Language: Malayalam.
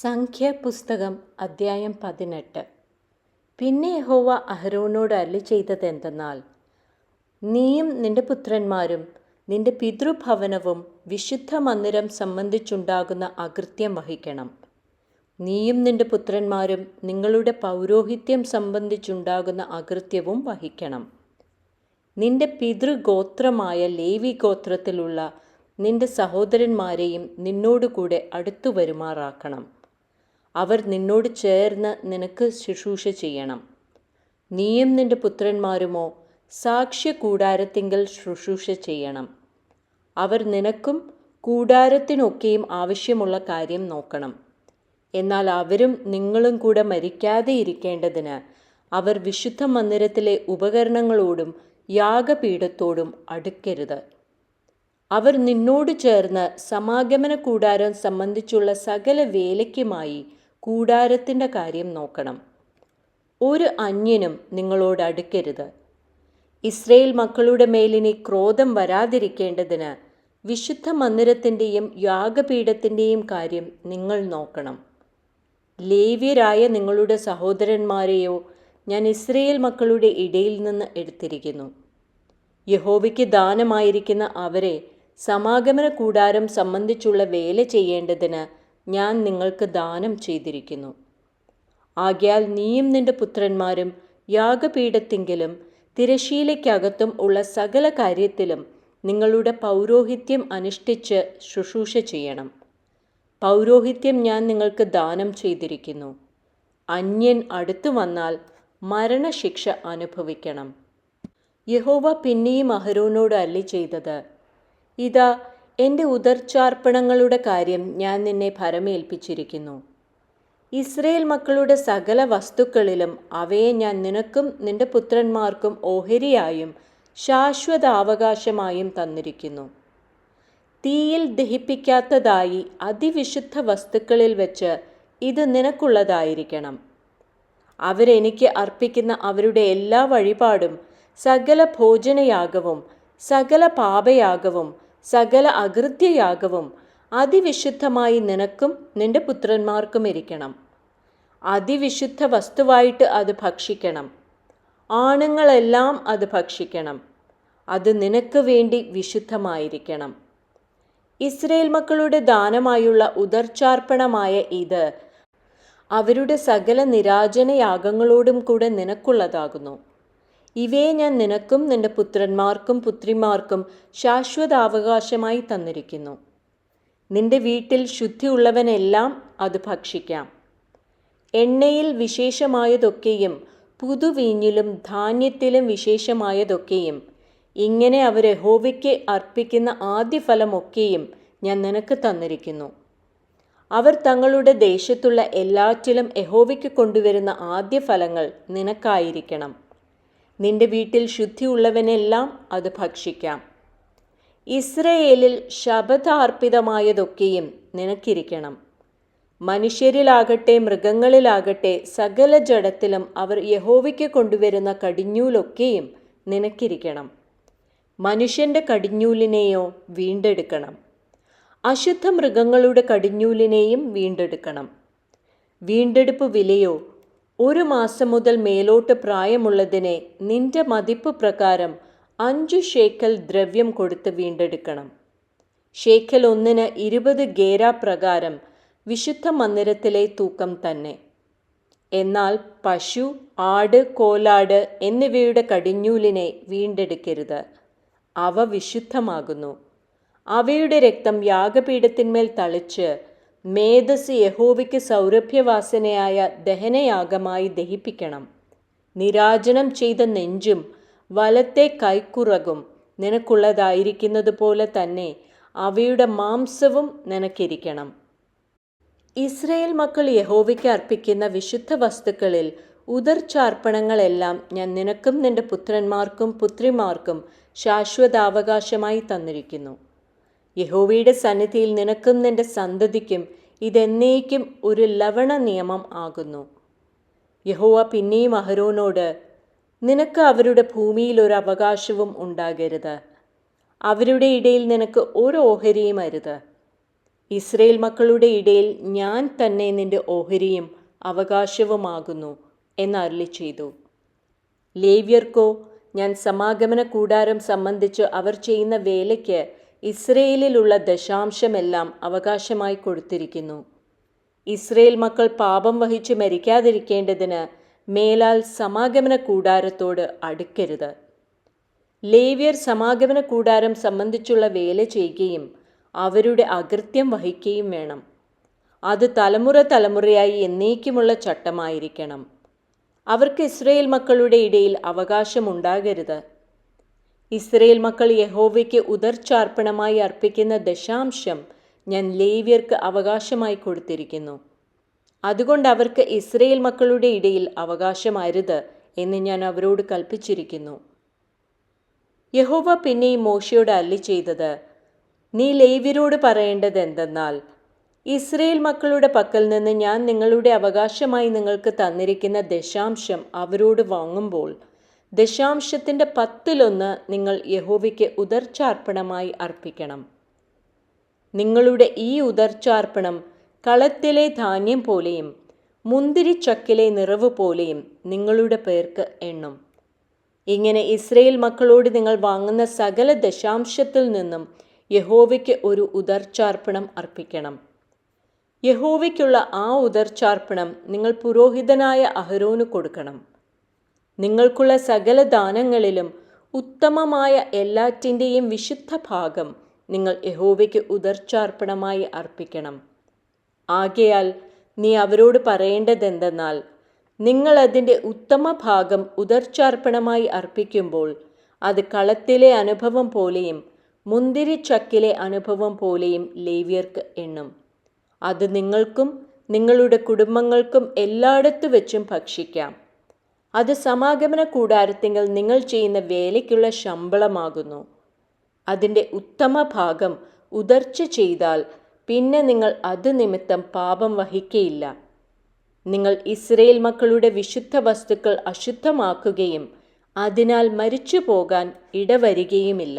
സംഖ്യാപുസ്തകം അദ്ധ്യായം 18. പിന്നെ യഹോവ അഹരോനോട് അരുളിച്ചെയ്തതെന്തെന്നാൽ, നീയും നിന്റെ പുത്രന്മാരും നിന്റെ പിതൃഭവനവും വിശുദ്ധ മന്ദിരം സംബന്ധിച്ചുണ്ടാകുന്ന അകൃത്യം വഹിക്കണം. നീയും നിന്റെ പുത്രന്മാരും നിങ്ങളുടെ പൗരോഹിത്യം സംബന്ധിച്ചുണ്ടാകുന്ന അകൃത്യവും വഹിക്കണം. നിന്റെ പിതൃഗോത്രമായ ലേവി ഗോത്രത്തിലുള്ള നിന്റെ സഹോദരന്മാരെയും നിന്നോടുകൂടെ അടുത്തു വരുമാറാക്കണം. അവർ നിന്നോട് ചേർന്ന് നിനക്ക് ശുശ്രൂഷ ചെയ്യണം. നീയും നിന്റെ പുത്രന്മാരുമോ സാക്ഷ്യകൂടാരത്തിങ്കൽ ശുശ്രൂഷ ചെയ്യണം. അവർ നിനക്കും കൂടാരത്തിനൊക്കെയും ആവശ്യമുള്ള കാര്യം നോക്കണം. എന്നാൽ അവരും നിങ്ങളും കൂടെ മരിക്കാതെ ഇരിക്കേണ്ടതിന് അവർ വിശുദ്ധ മന്ദിരത്തിലെ ഉപകരണങ്ങളോടും യാഗപീഠത്തോടും അടുക്കരുത്. അവർ നിന്നോട് ചേർന്ന് സമാഗമന കൂടാരം സംബന്ധിച്ചുള്ള സകല വേലയ്ക്കുമായി കൂടാരത്തിൻ്റെ കാര്യം നോക്കണം. ഒരു അന്യനും നിങ്ങളോട് അടുക്കരുത്. ഇസ്രയേൽ മക്കളുടെ മേലിനി ക്രോധം വരാതിരിക്കേണ്ടതിന് വിശുദ്ധ മന്ദിരത്തിൻ്റെയും യാഗപീഠത്തിൻ്റെയും കാര്യം നിങ്ങൾ നോക്കണം. ലേവ്യരായ നിങ്ങളുടെ സഹോദരന്മാരെയോ ഞാൻ ഇസ്രയേൽ മക്കളുടെ ഇടയിൽ നിന്ന് എടുത്തിരിക്കുന്നു. യഹോവയ്ക്ക് ദാനമായിരിക്കുന്ന അവരെ സമാഗമന കൂടാരം സംബന്ധിച്ചുള്ള വേല ചെയ്യേണ്ടതിന് ഞാൻ നിങ്ങൾക്ക് ദാനം ചെയ്തിരിക്കുന്നു. ആകയാൽ നീയും നിന്റെ പുത്രന്മാരും യാഗപീഠത്തിങ്കലും തിരശ്ശീലയ്ക്കകത്തും ഉള്ള സകല കാര്യത്തിലും നിങ്ങളുടെ പൗരോഹിത്യം അനുഷ്ഠിച്ച് ശുശ്രൂഷ ചെയ്യണം. പൗരോഹിത്യം ഞാൻ നിങ്ങൾക്ക് ദാനം ചെയ്തിരിക്കുന്നു. അന്യൻ അടുത്തു വന്നാൽ മരണശിക്ഷ അനുഭവിക്കണം. യഹോവ പിന്നെയും അഹരോനോട് അരുളിച്ചെയ്തത്, ഇതാ, എൻ്റെ ഉദർച്ചാർപ്പണങ്ങളുടെ കാര്യം ഞാൻ നിന്നെ ഭരമേൽപ്പിച്ചിരിക്കുന്നു. ഇസ്രയേൽ മക്കളുടെ സകല വസ്തുക്കളിലും അവയെ ഞാൻ നിനക്കും നിന്റെ പുത്രന്മാർക്കും ഓഹരിയായും ശാശ്വതാവകാശമായും തന്നിരിക്കുന്നു. തീയിൽ ദഹിപ്പിക്കാത്തതായി അതിവിശുദ്ധ വസ്തുക്കളിൽ വെച്ച് ഇത് നിനക്കുള്ളതായിരിക്കണം. അവരെനിക്ക് അർപ്പിക്കുന്ന അവരുടെ എല്ലാ വഴിപാടും സകല ഭോജനയാഗവും സകല പാപയാഗവും സകല അകൃത്യയാഗവും അതിവിശുദ്ധമായി നിനക്കും നിന്റെ പുത്രന്മാർക്കും ഇരിക്കണം. അതിവിശുദ്ധ വസ്തുവായിട്ട് അത് ഭക്ഷിക്കണം. ആണുങ്ങളെല്ലാം അത് ഭക്ഷിക്കണം. അത് നിനക്ക് വേണ്ടി വിശുദ്ധമായിരിക്കണം. ഇസ്രയേൽ മക്കളുടെ ദാനമായുള്ള ഉദർച്ചാർപ്പണമായ ഇത് അവരുടെ സകല നിരാജനയാഗങ്ങളോടും കൂടെ നിനക്കുള്ളതാകുന്നു. ഇവയെ ഞാൻ നിനക്കും നിന്റെ പുത്രന്മാർക്കും പുത്രിമാർക്കും ശാശ്വതാവകാശമായി തന്നിരിക്കുന്നു. നിന്റെ വീട്ടിൽ ശുദ്ധിയുള്ളവനെല്ലാം അത് ഭക്ഷിക്കാം. എണ്ണയിൽ വിശേഷമായതൊക്കെയും പുതുവീഞ്ഞിലും ധാന്യത്തിലും വിശേഷമായതൊക്കെയും ഇങ്ങനെ അവർ യഹോവയ്ക്ക് അർപ്പിക്കുന്ന ആദ്യഫലമൊക്കെയും ഞാൻ നിനക്ക് തന്നിരിക്കുന്നു. അവർ തങ്ങളുടെ ദേശത്തുള്ള എല്ലാറ്റിലും യഹോവയ്ക്ക് കൊണ്ടുവരുന്ന ആദ്യഫലങ്ങൾ നിനക്കായിരിക്കണം. നിന്റെ വീട്ടിൽ ശുദ്ധിയുള്ളവനെല്ലാം അത് ഭക്ഷിക്കാം. ഇസ്രയേലിൽ ശപഥാർപ്പിതമായതൊക്കെയും നിനക്കിരിക്കണം. മനുഷ്യരിലാകട്ടെ മൃഗങ്ങളിലാകട്ടെ സകല ജഡത്തിലും അവർ യഹോവയ്ക്ക് കൊണ്ടുവരുന്ന കടിഞ്ഞൂലൊക്കെയും നിനക്കിരിക്കണം. മനുഷ്യൻ്റെ കടിഞ്ഞൂലിനെയോ വീണ്ടെടുക്കണം. അശുദ്ധ മൃഗങ്ങളുടെ കടിഞ്ഞൂലിനെയും വീണ്ടെടുക്കണം. വീണ്ടെടുപ്പ് വിലയോ 1 മാസം മുതൽ മേലോട്ട് പ്രായമുള്ളതിനെ നിന്റെ മതിപ്പ് പ്രകാരം 5 ഷേക്കൽ ദ്രവ്യം കൊടുത്ത് വീണ്ടെടുക്കണം. ഷേക്കൽ ഒന്നിന് 20 ഗേരാ പ്രകാരം വിശുദ്ധ മന്ദിരത്തിലെ തൂക്കം തന്നെ. എന്നാൽ പശു, ആട്, കോലാട് എന്നിവയുടെ കടിഞ്ഞൂലിനെ വീണ്ടെടുക്കരുത്. അവ വിശുദ്ധമാകുന്നു. അവയുടെ രക്തം യാഗപീഠത്തിന്മേൽ തളിച്ച് മേധസ് യഹോവയ്ക്ക് സൗരഭ്യവാസനയായ ദഹനയാഗമായി ദഹിപ്പിക്കണം. നിരാജനം ചെയ്ത നെഞ്ചും വലത്തെ കൈക്കുറകും നിനക്കുള്ളതായിരിക്കുന്നത് പോലെ തന്നെ അവയുടെ മാംസവും നിനക്കിരിക്കണം. ഇസ്രയേൽ മക്കൾ യഹോവയ്ക്ക് അർപ്പിക്കുന്ന വിശുദ്ധ വസ്തുക്കളിൽ ഉദർച്ചാർപ്പണങ്ങളെല്ലാം ഞാൻ നിനക്കും നിന്റെ പുത്രന്മാർക്കും പുത്രിമാർക്കും ശാശ്വതാവകാശമായി തന്നിരിക്കുന്നു. യഹോവയുടെ സന്നിധിയിൽ നിനക്കും നിന്റെ സന്തതിക്കും ഇതെന്നേക്കും ഒരു ലവണ നിയമം ആകുന്നു. യഹോവ പിന്നെയും അഹരോനോട്, നിനക്ക് അവരുടെ ഭൂമിയിൽ ഒരു അവകാശവും ഉണ്ടാകരുത്. അവരുടെ ഇടയിൽ നിനക്ക് ഒരു ഓഹരിയും അരുത്. ഇസ്രയേൽ മക്കളുടെ ഇടയിൽ ഞാൻ തന്നെ നിന്റെ ഓഹരിയും അവകാശവുമാകുന്നു എന്നരുളി ചെയ്തു. ലേവ്യർക്കോ ഞാൻ സമാഗമന കൂടാരം സംബന്ധിച്ച് അവർ ചെയ്യുന്ന വേലയ്ക്ക് ഇസ്രയേലിലുള്ള ദശാംശമെല്ലാം അവകാശമായി കൊടുത്തിരിക്കുന്നു. ഇസ്രയേൽ മക്കൾ പാപം വഹിച്ച് മരിക്കാതിരിക്കേണ്ടതിന് മേലാൽ സമാഗമന കൂടാരത്തോട് അടുക്കരുത്. ലേവ്യർ സമാഗമന കൂടാരം സംബന്ധിച്ചുള്ള വേല ചെയ്യുകയും അവരുടെ അകൃത്യം വഹിക്കുകയും വേണം. അത് തലമുറ തലമുറയായി എന്നേക്കുമുള്ള ചട്ടമായിരിക്കണം. അവർക്ക് ഇസ്രയേൽ മക്കളുടെ ഇടയിൽ അവകാശമുണ്ടാകരുത്. ഇസ്രയേൽ മക്കൾ യഹോവയ്ക്ക് ഉദർച്ചാർപ്പണമായി അർപ്പിക്കുന്ന ദശാംശം ഞാൻ ലേവ്യർക്ക് അവകാശമായി കൊടുത്തിരിക്കുന്നു. അതുകൊണ്ട് അവർക്ക് ഇസ്രയേൽ മക്കളുടെ ഇടയിൽ അവകാശമരുത് എന്ന് ഞാൻ അവരോട് കൽപ്പിച്ചിരിക്കുന്നു. യഹോവ പിന്നെയും മോശയോട് അരുളി ചെയ്തത്, നീ ലേവ്യരോട് പറയേണ്ടത് എന്തെന്നാൽ, ഇസ്രയേൽ മക്കളുടെ പക്കൽ നിന്ന് ഞാൻ നിങ്ങളുടെ അവകാശമായി നിങ്ങൾക്ക് തന്നിരിക്കുന്ന ദശാംശം അവരോട് വാങ്ങുമ്പോൾ ദശാംശത്തിൻ്റെ 10 നിങ്ങൾ യഹോവയ്ക്ക് ഉദർച്ചാർപ്പണമായി അർപ്പിക്കണം. നിങ്ങളുടെ ഈ ഉദർച്ചാർപ്പണം കളത്തിലെ ധാന്യം പോലെയും മുന്തിരിച്ചക്കിലെ നിറവ് പോലെയും നിങ്ങളുടെ പേർക്ക് എണ്ണും. ഇങ്ങനെ ഇസ്രയേൽ മക്കളോട് നിങ്ങൾ വാങ്ങുന്ന സകല ദശാംശത്തിൽ നിന്നും യഹോവയ്ക്ക് ഒരു ഉദർച്ചാർപ്പണം അർപ്പിക്കണം. യഹോവയ്ക്കുള്ള ആ ഉദർച്ചാർപ്പണം നിങ്ങൾ പുരോഹിതനായ അഹരോന് കൊടുക്കണം. നിങ്ങൾക്കുള്ള സകല ദാനങ്ങളിലും ഉത്തമമായ എല്ലാറ്റിൻ്റെയും വിശുദ്ധ ഭാഗം നിങ്ങൾ യഹോവയ്ക്ക് ഉദർച്ചാർപ്പണമായി അർപ്പിക്കണം. ആകയാൽ നീ അവരോട് പറയേണ്ടതെന്തെന്നാൽ, നിങ്ങൾ അതിൻ്റെ ഉത്തമ ഭാഗം ഉദർച്ചാർപ്പണമായി അർപ്പിക്കുമ്പോൾ അത് കളത്തിലെ അനുഭവം പോലെയും മുന്തിരിച്ചക്കിലെ അനുഭവം പോലെയും ലേവ്യർക്ക് എണ്ണും. അത് നിങ്ങൾക്കും നിങ്ങളുടെ കുടുംബങ്ങൾക്കും എല്ലായിടത്തു വെച്ചും ഭക്ഷിക്കാം. അത് സമാഗമന കൂടാരത്തിങ്കൽ നിങ്ങൾ ചെയ്യുന്ന വേലയ്ക്കുള്ള ശമ്പളമാകുന്നു. അതിൻ്റെ ഉത്തമ ഭാഗം ഉദർച്ച ചെയ്താൽ പിന്നെ നിങ്ങൾ അത് നിമിത്തം പാപം വഹിക്കയില്ല. നിങ്ങൾ ഇസ്രയേൽ മക്കളുടെ വിശുദ്ധ വസ്തുക്കൾ അശുദ്ധമാക്കുകയും അതിനാൽ മരിച്ചു പോകാൻ ഇടവരികയുമില്ല.